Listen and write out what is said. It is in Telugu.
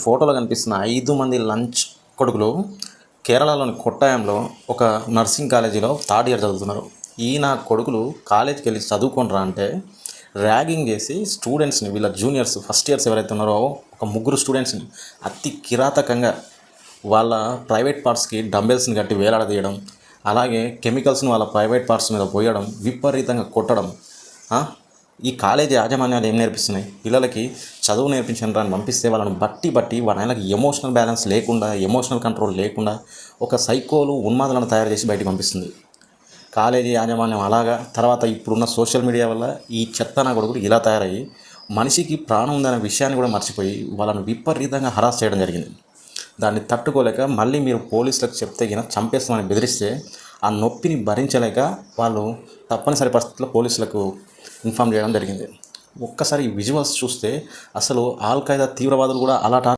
ఫోటోలో కనిపిస్తున్న 5 మంది లంచ్ కొడుకులు కేరళలోని కొట్టాయంలో ఒక నర్సింగ్ కాలేజీలో థర్డ్ ఇయర్ చదువుతున్నారు. నా కొడుకులు కాలేజీకి వెళ్ళి చదువుకుంటారా అంటే ర్యాగింగ్ చేసి స్టూడెంట్స్ని, వీళ్ళ జూనియర్స్ ఫస్ట్ ఇయర్స్ ఎవరైతే ఉన్నారో ఒక 3 స్టూడెంట్స్ని అతి కిరాతకంగా వాళ్ళ ప్రైవేట్ పార్ట్స్కి డంబెల్స్ని కట్టి వేలాడదీయడం, అలాగే కెమికల్స్ని వాళ్ళ ప్రైవేట్ పార్ట్స్ మీద పోయడం, విపరీతంగా కొట్టడం. ఈ కాలేజీ యాజమాన్యాలు ఏం నేర్పిస్తున్నాయి? పిల్లలకి చదువు నేర్పించండి అని పంపిస్తే వాళ్ళని బట్టి వాళ్ళకి ఎమోషనల్ బ్యాలెన్స్ లేకుండా, ఎమోషనల్ కంట్రోల్ లేకుండా ఒక సైకోలు ఉన్మాదులను తయారు చేసి బయటికి పంపిస్తుంది కాలేజీ యాజమాన్యం. అలాగా తర్వాత ఇప్పుడున్న సోషల్ మీడియా వల్ల ఈ చెత్త నా కొడుకులు ఇలా తయారయ్యి మనిషికి ప్రాణం ఉందనే విషయాన్ని కూడా మర్చిపోయి వాళ్ళని విపరీతంగా హరాస్ చేయడం జరిగింది. దాన్ని తట్టుకోలేక మళ్ళీ మీరు పోలీసులకు చెప్తే గిన చంపేస్తామని బెదిరిస్తే ఆ నొప్పిని భరించలేక వాళ్ళు తప్పనిసరి పరిస్థితుల్లో పోలీసులకు ఇన్ఫామ్ చేయడం జరిగింది. ఒక్కసారి ఈ విజువల్స్ చూస్తే అసలు ఆల్ ఖైదా తీవ్రవాదులు కూడా అలా